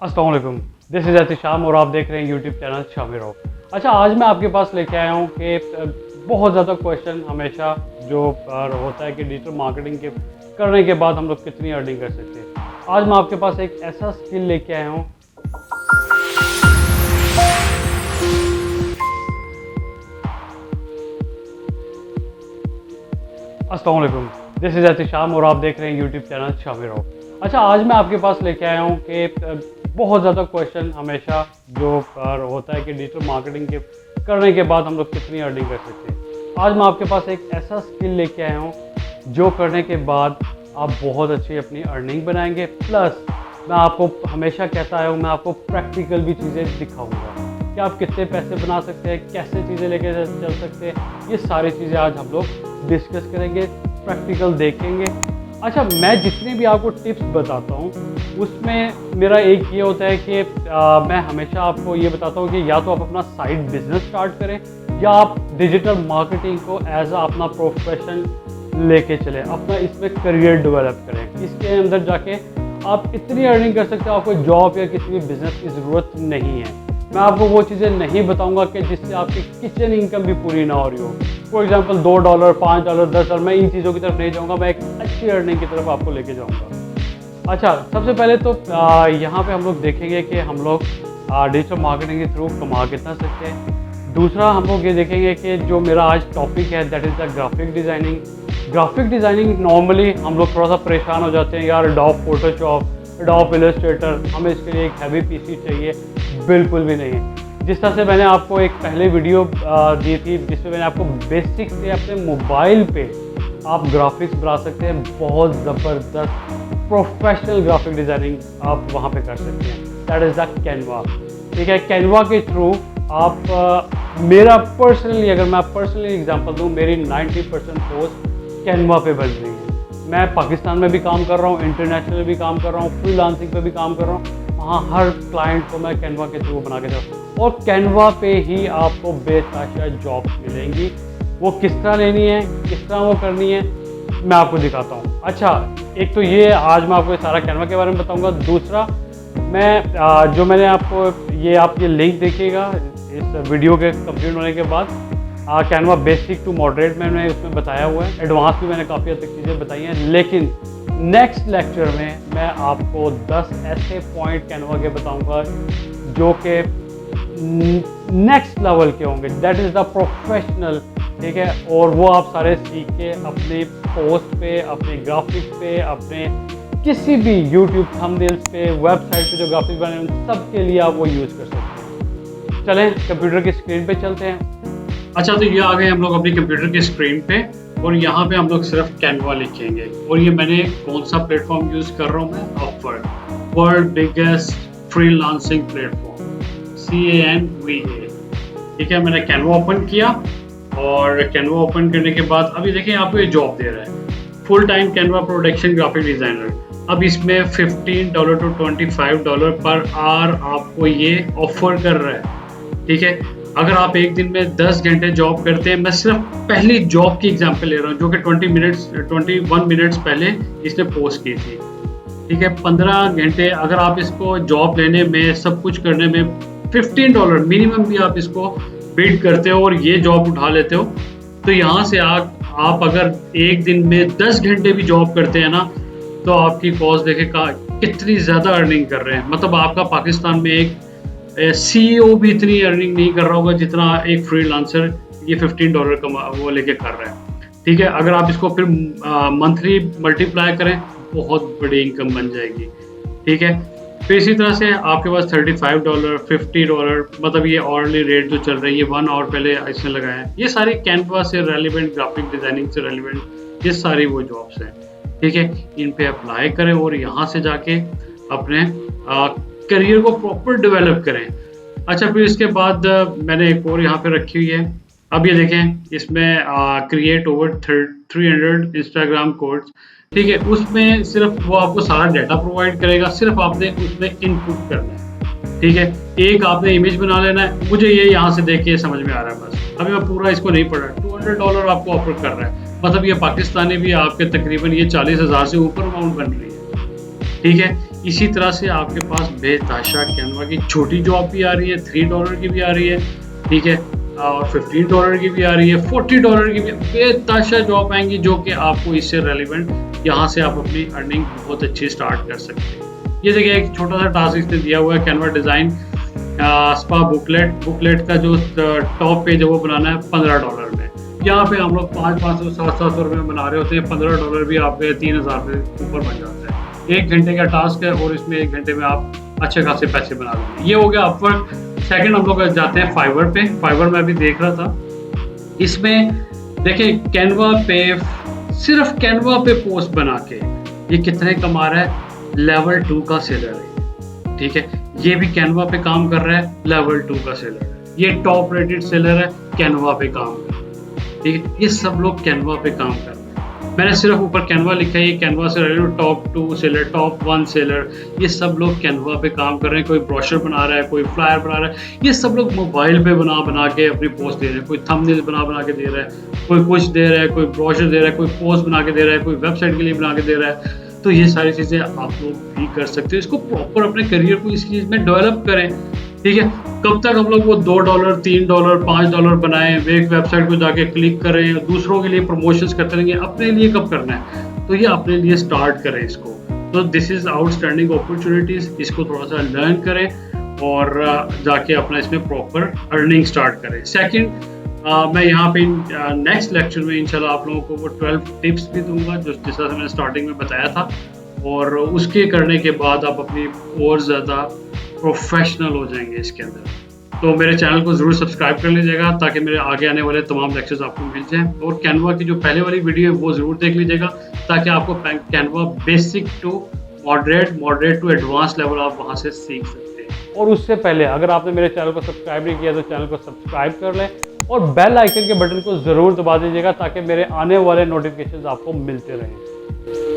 अस्सलाम वालेकुम, this is Ehtisham और आप देख रहे हैं यूट्यूब चैनल शामिर रॉक। अच्छा, आज मैं आपके पास लेके आया हूँ कि बहुत ज़्यादा क्वेश्चन हमेशा जो होता है कि डिजिटल मार्केटिंग के करने के बाद हम लोग कितनी अर्निंग कर सकते हैं। आज मैं आपके पास एक ऐसा स्किल लेके आया हूँ। अस्सलाम वालेकुम, दिस इज़ एहतिशाम और आप देख रहे हैं यूट्यूब चैनल शामिर रॉक। अच्छा, आज मैं आपके पास लेके आया हूँ कि बहुत ज़्यादा क्वेश्चन हमेशा जो होता है कि डिजिटल मार्केटिंग के करने के बाद हम लोग कितनी अर्निंग कर सकते हैं। आज मैं आपके पास एक ऐसा स्किल लेके आया हूँ जो करने के बाद आप बहुत अच्छी अपनी अर्निंग बनाएंगे। प्लस मैं आपको हमेशा कहता आया हूँ, मैं आपको प्रैक्टिकल भी चीज़ें दिखाऊंगा कि आप कितने पैसे बना सकते हैं, कैसे चीज़ें लेके चल सकते हैं। ये सारी चीज़ें आज हम लोग डिस्कस करेंगे, प्रैक्टिकल देखेंगे। अच्छा, मैं जितने भी आपको टिप्स बताता हूँ उसमें मेरा एक ये होता है कि मैं हमेशा आपको ये बताता हूँ कि या तो आप अपना साइड बिजनेस स्टार्ट करें या आप डिजिटल मार्केटिंग को एज अपना प्रोफेशन लेके चलें, अपना इसमें करियर डेवलप करें। इसके अंदर जाके आप इतनी अर्निंग कर सकते हो, आपको जॉब या किसी भी बिजनेस की ज़रूरत नहीं है। मैं आपको वो चीज़ें नहीं बताऊंगा कि जिससे आपकी किचन इनकम भी पूरी ना हो रही हो। फॉर एग्जांपल $2, $5, $10, मैं इन चीज़ों की तरफ नहीं जाऊंगा, मैं एक अच्छी अर्निंग की तरफ आपको लेके जाऊंगा। अच्छा, सबसे पहले तो यहाँ पे हम लोग देखेंगे कि हम लोग डिजिटल मार्केटिंग के थ्रू कमा कितना सकते हैं। दूसरा हम लोग ये देखेंगे कि जो मेरा आज टॉपिक है that is the graphic designing. Graphic designing normally हम लोग थोड़ा सा परेशान हो जाते हैं, यार एडोब फोटोशॉप, एडोब इलस्ट्रेटर, हमें इसके लिए एक हैवी पीसी चाहिए। बिल्कुल भी नहीं। जिस तरह से मैंने आपको एक पहले वीडियो दी थी जिसमें मैंने आपको बेसिक से अपने मोबाइल पे आप ग्राफिक्स बना सकते हैं, बहुत ज़बरदस्त प्रोफेशनल ग्राफिक डिज़ाइनिंग आप वहाँ पे कर सकते हैं। That is the Canva. ठीक है, कैनवा के थ्रू आप मेरा पर्सनली, अगर मैं पर्सनली एग्जांपल दूँ, मेरी 90% पोस्ट कैनवा पे बन रही है। मैं पाकिस्तान में भी काम कर रहा हूँ, इंटरनेशनल भी काम कर रहा हूँ, फ्रीलांसिंग पे भी काम कर रहा हूँ। वहाँ हर क्लाइंट को मैं कैनवा के थ्रू बना के दे रहा हूँ और कैनवा पे ही आपको बेतहाशा जॉब्स मिलेंगी। वो किस तरह लेनी है, किस तरह वो करनी है, मैं आपको दिखाता हूँ। अच्छा, एक तो ये आज मैं आपको सारा कैनवा के बारे में बताऊँगा। दूसरा मैं जो मैंने आपको आप ये लिंक देखिएगा इस वीडियो के कंप्लीट होने के बाद। कैनवा बेसिक टू मॉडरेट मैंने उसमें बताया हुआ है, एडवांस भी मैंने काफ़ी हद तक चीज़ें बताई हैं। लेकिन नेक्स्ट लेक्चर में मैं आपको 10 ऐसे पॉइंट कैनवा के बताऊंगा जो कि नेक्स्ट लेवल के होंगे, दैट इज़ द प्रोफेशनल। ठीक है, और वो आप सारे सीख के अपने पोस्ट पे, अपने ग्राफिक्स पे, अपने किसी भी यूट्यूब थंबनेल्स पे, वेबसाइट पे जो ग्राफिक्स बने उन सब के लिए आप वो यूज़ कर सकते हैं। चलें कंप्यूटर की स्क्रीन पे चलते हैं। अच्छा, तो ये आ गए हम लोग अपनी कंप्यूटर की स्क्रीन पे और यहाँ पे हम लोग सिर्फ कैनवा लिखेंगे। और ये मैंने कौन सा प्लेटफॉर्म यूज़ कर रहा हूँ मैं, Upwork, world biggest freelancing platform, CANVA। ठीक है, मैंने कैनवा ओपन किया और कैनवा ओपन करने के बाद अभी देखें आपको ये जॉब दे रहा है, full time Canva production graphic designer. अब इसमें $15 to $25 पर आवर आपको ये ऑफर कर रहा है। ठीक है, अगर आप एक दिन में 10 घंटे जॉब करते हैं, मैं सिर्फ पहली जॉब की एग्जांपल ले रहा हूँ जो कि 21 मिनट्स पहले इसने पोस्ट की थी। ठीक है, 15 घंटे अगर आप इसको जॉब लेने में, सब कुछ करने में $15 मिनिमम भी आप इसको बिड करते हो और ये जॉब उठा लेते हो, तो यहाँ से आप अगर एक दिन में 10 घंटे भी जॉब करते हैं ना, तो आपकी कॉस्ट देखे कितनी ज़्यादा अर्निंग कर रहे हैं। मतलब आपका पाकिस्तान में एक CEO भी इतनी अर्निंग नहीं कर रहा होगा जितना एक फ्रीलांसर ये $15 वो लेके कर रहा है। ठीक है, अगर आप इसको फिर मंथली मल्टीप्लाई करें, बहुत बड़ी इनकम बन जाएगी। ठीक है, फिर इसी तरह से आपके पास $35, $50, मतलब ये ऑर्डरली रेट जो चल रही है 1 आवर पहले इसने लगाया है। ये सारी कैनवा से रेलिवेंट, ग्राफिक डिज़ाइनिंग से रेलिवेंट, ये सारी वो जॉब्स हैं। ठीक है, इन पे अप्लाई करें और यहाँ से जाके अपने करियर को प्रॉपर डेवलप करें। अच्छा, फिर इसके बाद मैंने एक और यहाँ पे रखी हुई है। अब ये देखें, इसमें क्रिएट ओवर 300 इंस्टाग्राम कोड्स। ठीक है, उसमें सिर्फ वो आपको सारा डाटा प्रोवाइड करेगा, सिर्फ आपने उसमें इनपुट करना है। ठीक है, एक आपने इमेज बना लेना है। मुझे ये यहाँ से देख के समझ में आ रहा है, बस अभी मैं पूरा इसको नहीं पढ़ रहा। $200 आपको ऑफर कर रहा है, मतलब ये पाकिस्तानी भी आपके तकरीबन ये 40,000 से ऊपर अमाउंट बन रही है। ठीक है, इसी तरह से आपके पास बेतहाशा कैनवा की छोटी जॉब भी आ रही है, $3 की भी आ रही है, ठीक है, और $15 की भी आ रही है, $40 की भी बेतहाशा जॉब आएंगी जो कि आपको इससे रेलिवेंट, यहाँ से आप अपनी अर्निंग बहुत अच्छी स्टार्ट कर सकते हैं। ये देखिए एक छोटा सा टास्क इसने दिया हुआ है, कैनवा डिज़ाइन स्पा बुकलेट का जो टॉप पेज है वो बनाना है $15 में। यहाँ पे हम लोग 500 700 रुपये में बना रहे होते हैं, $15 भी आपके 3000 से ऊपर बन जाता है। 1 घंटे का टास्क है और इसमें 1 घंटे में आप अच्छे खासे पैसे बना लेंगे। ये हो गया अपवर्क। सेकंड हम लोग जाते हैं फाइवर पे। फाइवर में अभी देख रहा था, इसमें देखिए कैनवा पे, सिर्फ कैनवा पे पोस्ट बना के ये कितने कमा रहा है, लेवल 2 का सेलर है, ठीक है, ये भी कैनवा पे काम कर रहा है, लेवल 2 का सेलर है, ये टॉप रेटेड सेलर है, कैनवा पे काम कर रहा है, ठीक है, ये सब लोग कैनवा पे काम कर रहे हैं। मैंने सिर्फ ऊपर कैनवा लिखा है, ये कैनवा से टॉप 2 सेलर, टॉप 1 सेलर, ये सब लोग कैनवा पे काम कर रहे हैं। कोई ब्रोशर बना रहा है, कोई फ्लायर बना रहा है, ये सब लोग मोबाइल पे बना के अपनी पोस्ट दे रहे हैं। कोई थंबनेल बना के दे रहा है, कोई कुछ दे रहा है, कोई ब्रोशर दे रहा है, कोई पोस्ट बना के दे रहा है, कोई वेबसाइट के लिए बना के दे रहा है। तो ये सारी चीज़ें आप लोग भी कर सकते हो। इसको प्रॉपर अपने करियर को इस चीज़ में डेवलप करें, ठीक है। कब तक हम लोग वो $2, $3, $5 बनाएं, एक वेबसाइट को जाके क्लिक करें, दूसरों के लिए प्रमोशंस करते रहेंगे, अपने लिए कब करना है? तो ये अपने लिए स्टार्ट करें इसको। तो दिस इज़ आउटस्टैंडिंग अपॉर्चुनिटीज़, इसको थोड़ा सा लर्न करें और जाके अपना इसमें प्रॉपर अर्निंग स्टार्ट करें। सेकेंड, मैं यहाँ पे नेक्स्ट लेक्चर में इंशाल्लाह आप लोगों को वो 12 टिप्स भी दूंगा जो जिस तरह से मैंने स्टार्टिंग में बताया था, और उसके करने के बाद आप अपनी और ज़्यादा प्रोफेशनल हो जाएंगे इसके अंदर। तो मेरे चैनल को ज़रूर सब्सक्राइब कर लीजिएगा ताकि मेरे आगे आने वाले तमाम लेक्चर्स आपको मिल जाएं, और कैनवा की जो पहले वाली वीडियो है वो ज़रूर देख लीजिएगा ताकि आपको Canva basic to moderate to advance level आप वहाँ से सीख सकते हैं। और उससे पहले अगर आपने मेरे चैनल को सब्सक्राइब नहीं किया तो चैनल को सब्सक्राइब कर लें और बेल आइकन के बटन को ज़रूर दबा दीजिएगा ताकि मेरे आने वाले नोटिफिकेशंस आपको मिलते रहें।